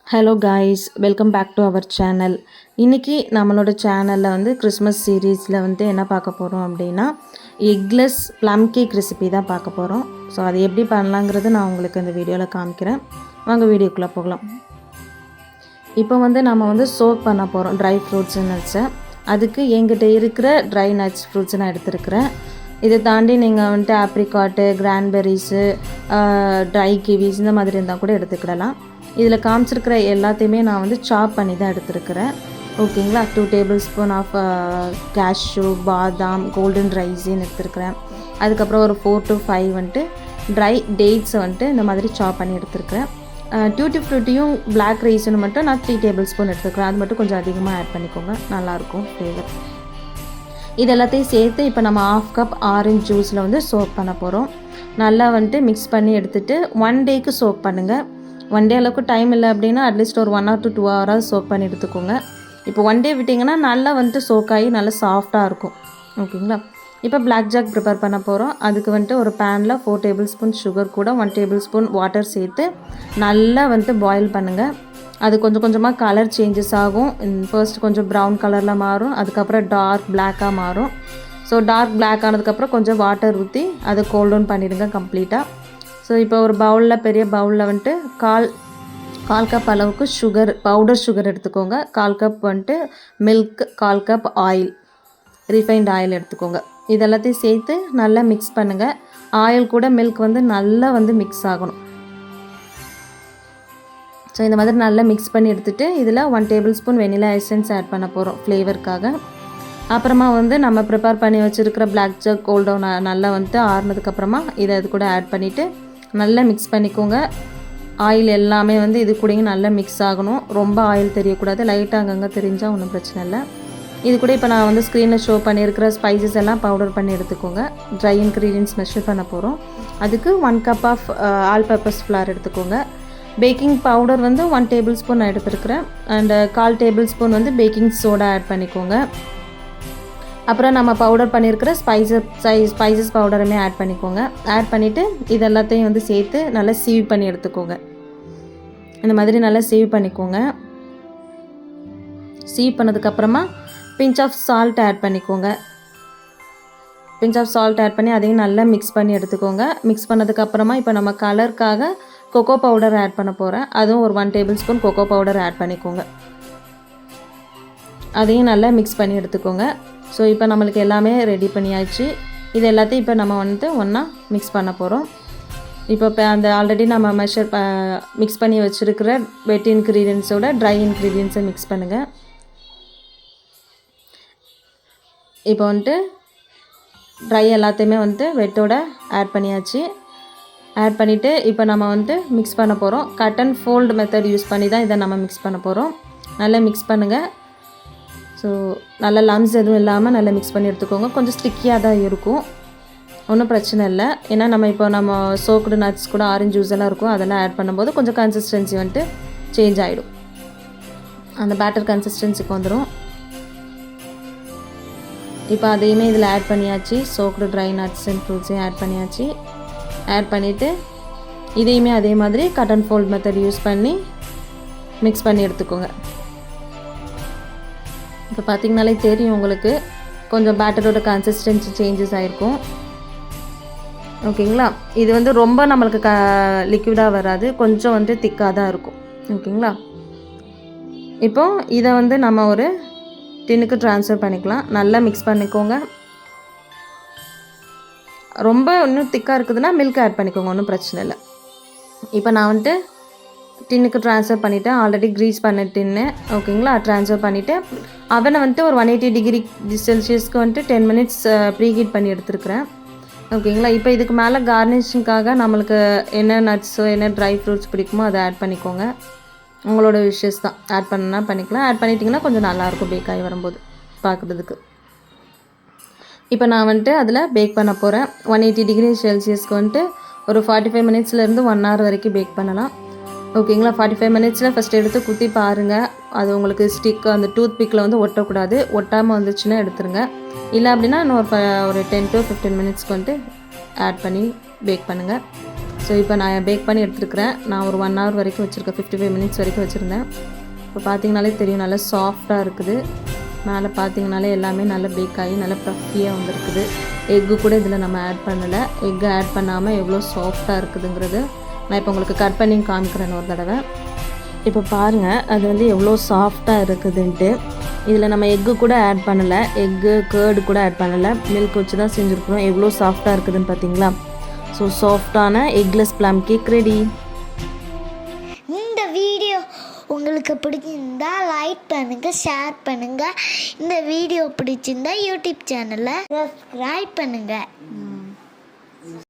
Hello guys, welcome back to our channel. இன்றைக்கி நம்மளோட சேனலில் வந்து கிறிஸ்மஸ் சீரீஸில் வந்து என்ன பார்க்க போகிறோம் அப்படின்னா எக்லெஸ் ப்ளம் கேக் ரெசிபி தான் பார்க்க போகிறோம். ஸோ அது எப்படி பண்ணலாங்கிறது நான் உங்களுக்கு இந்த வீடியோவில் காமிக்கிறேன். வாங்க வீடியோக்குள்ளே போகலாம். இப்போ வந்து நம்ம வந்து சோக் பண்ண போகிறோம் ட்ரை ஃப்ரூட்ஸ் நட்ஸை. அதுக்கு எங்கிட்ட இருக்கிற ட்ரை நட்ஸ் ஃப்ரூட்ஸ் நான் எடுத்துருக்கிறேன். இதை தாண்டி நீங்கள் வந்துட்டு ஆப்ரிகாட்டு, கிரான்பெரிஸு, ட்ரை கிவிஸ் இந்த மாதிரி இருந்தால் கூட எடுத்துக்கிடலாம். இதில் காமிச்சிருக்கிற எல்லாத்தையுமே நான் வந்து சாப் பண்ணி தான் எடுத்துருக்கிறேன். ஓகேங்களா. 2 டேபிள் ஸ்பூன் ஆஃப் கேஷ்யூ, பாதாம், கோல்டன் ரைஸின்னு எடுத்துருக்கிறேன். அதுக்கப்புறம் ஒரு 4 to 5 வந்துட்டு ட்ரை டேட்ஸை வந்துட்டு இந்த மாதிரி சாப் பண்ணி எடுத்துருக்கிறேன். டியூட்டி ஃப்ரூட்டியும் பிளாக் ரைஸுன்னு மட்டும் நான் 3 டேபிள் ஸ்பூன் எடுத்துருக்கிறேன். அது மட்டும் கொஞ்சம் அதிகமாக ஆட் பண்ணிக்கோங்க, நல்லாயிருக்கும் ஃப்ளேவர். இது எல்லாத்தையும் சேர்த்து இப்போ நம்ம 1/2 கப் ஆரஞ்சு ஜூஸில் வந்து சோக் பண்ண போகிறோம். நல்லா வந்துட்டு மிக்ஸ் பண்ணி எடுத்துகிட்டு 1 டேக்கு சோக் பண்ணுங்கள். 1 டே அளவுக்கு டைம் இல்லை அப்படின்னா அட்லீஸ்ட் ஒரு 1 or 2 hours சோக் பண்ணி எடுத்துக்கோங்க. இப்போ 1 டே விட்டிங்கன்னா நல்லா வந்துட்டு சோக் ஆகி நல்லா சாஃப்டாக இருக்கும். ஓகேங்களா. இப்போ பிளாக் ஜாக் ப்ரிப்பேர் பண்ண போகிறோம். அதுக்கு வந்துட்டு ஒரு பேனில் 4 டேபிள் ஸ்பூன் சுகர் கூட 1 டேபிள் ஸ்பூன் வாட்டர் சேர்த்து நல்லா வந்துட்டு பாயில் பண்ணுங்கள். அது கொஞ்சம் கொஞ்சமாக கலர் சேஞ்சஸ் ஆகும். ஃபர்ஸ்ட் கொஞ்சம் ப்ரௌன் கலரில் மாறும், அதுக்கப்புறம் டார்க் பிளாக்காக மாறும். ஸோ டார்க் பிளாக் ஆனதுக்கப்புறம் கொஞ்சம் வாட்டர் ஊற்றி அதை கோல்ட் டவுன் பண்ணிடுங்க கம்ப்ளீட்டாக. ஸோ இப்போ ஒரு பவுலில், பெரிய பவுலில் வந்துட்டு கால் கப் அளவுக்கு சுகர், பவுடர் சுகர் எடுத்துக்கோங்க. 1/4 கப் வந்துட்டு milk, 1/4 cup oil, refined oil எடுத்துக்கோங்க. இதெல்லாத்தையும் சேர்த்து நல்லா மிக்ஸ் பண்ணுங்கள். ஆயில் கூட மில்க் வந்து நல்லா வந்து மிக்ஸ் ஆகணும். ஸோ இந்த மாதிரி நல்லா மிக்ஸ் பண்ணி எடுத்துகிட்டு இதில் 1 tablespoon vanilla essence add பண்ண போகிறோம் ஃப்ளேவருக்காக. அப்புறமா வந்து நம்ம ப்ரிப்பேர் பண்ணி வச்சுருக்கிற பிளாக் ஜாக் கோல்ட் டவுன் நல்லா வந்துட்டு ஆறுனதுக்கப்புறமா இதை அது கூட ஆட் பண்ணிவிட்டு நல்லா மிக்ஸ் பண்ணிக்கோங்க. ஆயில் எல்லாமே வந்து இது கூடங்க நல்லா மிக்ஸ் ஆகணும். ரொம்ப ஆயில் தெரியக்கூடாது, லைட்டாக அங்கங்கே தெரிஞ்சால் ஒன்றும் பிரச்சனை இல்லை. இது கூட இப்போ நான் வந்து ஸ்க்ரீனில் ஷோ பண்ணியிருக்கிற ஸ்பைசஸ் எல்லாம் பவுடர் பண்ணி எடுத்துக்கோங்க. ட்ரை இன்க்ரீடியன்ட்ஸ் மெஷர் பண்ண போகிறோம். அதுக்கு 1 cup of all purpose flour எடுத்துக்கோங்க. பேக்கிங் பவுடர் வந்து 1 டேபிள் ஸ்பூன் நான் எடுத்துருக்கிறேன். அண்ட் 1/4 டேபிள் ஸ்பூன் வந்து பேக்கிங் சோடா ஆட் பண்ணிக்கோங்க. அப்புறம் நம்ம பவுடர் பண்ணியிருக்கிற ஸ்பைசஸ் பவுடருமே ஆட் பண்ணிக்கோங்க. ஆட் பண்ணிவிட்டு இது எல்லாத்தையும் வந்து சேர்த்து நல்லா சீவ் பண்ணி எடுத்துக்கோங்க. இந்த மாதிரி நல்லா சீவ் பண்ணிக்கோங்க. சீவ் பண்ணதுக்கப்புறமா பிஞ்ச் ஆஃப் சால்ட் ஆட் பண்ணிக்கோங்க. பிஞ்ச் ஆஃப் சால்ட் ஆட் பண்ணி அதையும் நல்லா மிக்ஸ் பண்ணி எடுத்துக்கோங்க. மிக்ஸ் பண்ணதுக்கப்புறமா இப்போ நம்ம கலருக்காக கொக்கோ பவுடர் ஆட் பண்ண போகிறேன். அதுவும் ஒரு 1 tablespoon cocoa powder add பண்ணிக்கோங்க. அதையும் நல்லா மிக்ஸ் பண்ணி எடுத்துக்கோங்க. ஸோ இப்போ நம்மளுக்கு எல்லாமே ரெடி பண்ணியாச்சு. இது எல்லாத்தையும் இப்போ நம்ம வந்து ஒன்றா மிக்ஸ் பண்ண போகிறோம். இப்போ அந்த ஆல்ரெடி நம்ம மிக்ஸ் பண்ணி வச்சுருக்கிற வெட் இன்க்ரீடியன்ஸோட ட்ரை இன்க்ரீடியன்ஸை மிக்ஸ் பண்ணுங்கள். இப்போ வந்துட்டு ட்ரை எல்லாத்தையுமே வந்துட்டு வெட்டோட ஆட் பண்ணியாச்சு. ஆட் பண்ணிவிட்டு இப்போ நம்ம வந்துட்டு மிக்ஸ் பண்ண போகிறோம். Cut and fold method use பண்ணி தான் இதை நம்ம மிக்ஸ் பண்ண போகிறோம். நல்லா மிக்ஸ் பண்ணுங்கள். ஸோ நல்லா லம்ஸ் எதுவும் இல்லாமல் நல்லா மிக்ஸ் பண்ணி எடுத்துக்கோங்க. கொஞ்சம் ஸ்டிக்கியாக தான் இருக்கும், ஒன்றும் பிரச்சனை இல்லை. ஏன்னா நம்ம சோக்டு நட்ஸ் கூட ஆரஞ்சு ஜூஸ் எல்லாம் இருக்கும், அதெல்லாம் ஆட் பண்ணும்போது கொஞ்சம் கன்சிஸ்டன்சி வந்துட்டு சேஞ்ச் ஆகிடும். அந்த பேட்டர் கன்சிஸ்டன்சிக்கு வந்துடும். இப்போ அதையுமே இதில் ஆட் பண்ணியாச்சு. சோக்டு ட்ரை நட்ஸ் அண்ட் ஃப்ரூட்ஸையும் ஆட் பண்ணியாச்சு. ஆட் பண்ணிவிட்டு இதையுமே அதே மாதிரி cut and fold method use பண்ணி மிக்ஸ் பண்ணி எடுத்துக்கோங்க. இப்போ பார்த்திங்கனாலே தெரியும் உங்களுக்கு, கொஞ்சம் பேட்டரோட கன்சிஸ்டன்சி சேஞ்சஸ் ஆகிருக்கும். ஓகேங்களா. இது வந்து ரொம்ப நம்மளுக்கு லிக்விடாக வராது, கொஞ்சம் வந்து திக்காக தான் இருக்கும். ஓகேங்களா. இப்போ இதை வந்து நம்ம ஒரு டின்னுக்கு ட்ரான்ஸ்ஃபர் பண்ணிக்கலாம். நல்லா மிக்ஸ் பண்ணிக்கோங்க. ரொம்ப இன்னும் திக்காக இருக்குதுன்னா மில்க் ஆட் பண்ணிக்கோங்க, ஒன்றும் பிரச்சனை இல்லை. இப்போ நான் வந்துட்டு டின்னுக்கு ட்ரான்ஸ்ஃபர் பண்ணிவிட்டேன். ஆல்ரெடி க்ரீஸ் பண்ண டின்னு. ஓகேங்களா. ட்ரான்ஸ்ஃபர் பண்ணிவிட்டு அவனை வந்துட்டு ஒரு 180 டிகிரி செல்சியஸ்க்கு வந்துட்டு 10 மினிட்ஸ் ப்ரீஹீட் பண்ணி எடுத்துருக்கிறேன். ஓகேங்களா. இப்போ இதுக்கு மேலே கார்னிஷிங்காக நம்மளுக்கு என்ன நட்ஸோ என்ன ட்ரை ஃப்ரூட்ஸ் பிடிக்குமோ அதை ஆட் பண்ணிக்கோங்க. உங்களோட விஷஸ் தான், ஆட் பண்ணனா பண்ணிக்கலாம். ஆட் பண்ணிட்டிங்கன்னா கொஞ்சம் நல்லாயிருக்கும் பேக் ஆகி வரும்போது பார்க்குறதுக்கு. இப்போ நான் வந்துட்டு அதில் பேக் பண்ண போகிறேன். 180 டிகிரி செல்சியஸ்க்கு வந்துட்டு ஒரு 45 மினிட்ஸ்லேருந்து 1 hour வரைக்கும் பேக் பண்ணலாம். ஓகேங்களா. 45 மினிட்ஸில் ஃபஸ்ட் எடுத்து குத்தி பாருங்கள். அது உங்களுக்கு அந்த டூத் பிக்கில் வந்து ஒட்டக்கூடாது. ஒட்டாமல் வந்துச்சுன்னா எடுத்துருங்க. இல்லை அப்படின்னா இன்னும் ஒரு 10 to 15 மினிட்ஸ்க்கு வந்துட்டு ஆட் பண்ணி பேக் பண்ணுங்கள். ஸோ இப்போ நான் பேக் பண்ணி எடுத்துருக்கிறேன். நான் ஒரு 1 hour வரைக்கும் வச்சுருக்கேன், 55 minutes வரைக்கும் வச்சுருந்தேன். இப்போ பார்த்தீங்கனாலே தெரியும், நல்லா சாஃப்டாக இருக்குது. மேலே பார்த்தீங்கனாலே எல்லாமே நல்லா பேக் ஆகி நல்லா ப்ளஃபியாக வந்துருக்குது. எக்கு கூட இதில் நம்ம ஆட் பண்ணலை. எக்கு ஆட் பண்ணாமல் எவ்வளோ சாஃப்டாக இருக்குதுங்கிறது நான் இப்போ உங்களுக்கு கட் பண்ணி காமிக்கிறேன் ஒரு தடவை. இப்போ பாருங்கள் அது வந்து எவ்வளோ சாஃப்டாக இருக்குதுன்ட்டு. இதில் நம்ம எக்கு கூட ஆட் பண்ணலை, எக்கு கேர்டு கூட ஆட் பண்ணலை, மில்க் வச்சு தான் செஞ்சுருக்குறோம். எவ்வளோ சாஃப்டாக இருக்குதுன்னு பார்த்தீங்களா? ஸோ சாஃப்டான எக்லெஸ் ப்ளம் கேக் ரெடி. இந்த வீடியோ உங்களுக்கு பிடிச்சிருந்தா லைக் பண்ணுங்கள், ஷேர் பண்ணுங்கள். இந்த வீடியோ பிடிச்சிருந்தா யூடியூப் சேனலை சப்ஸ்கிரைப் பண்ணுங்கள்.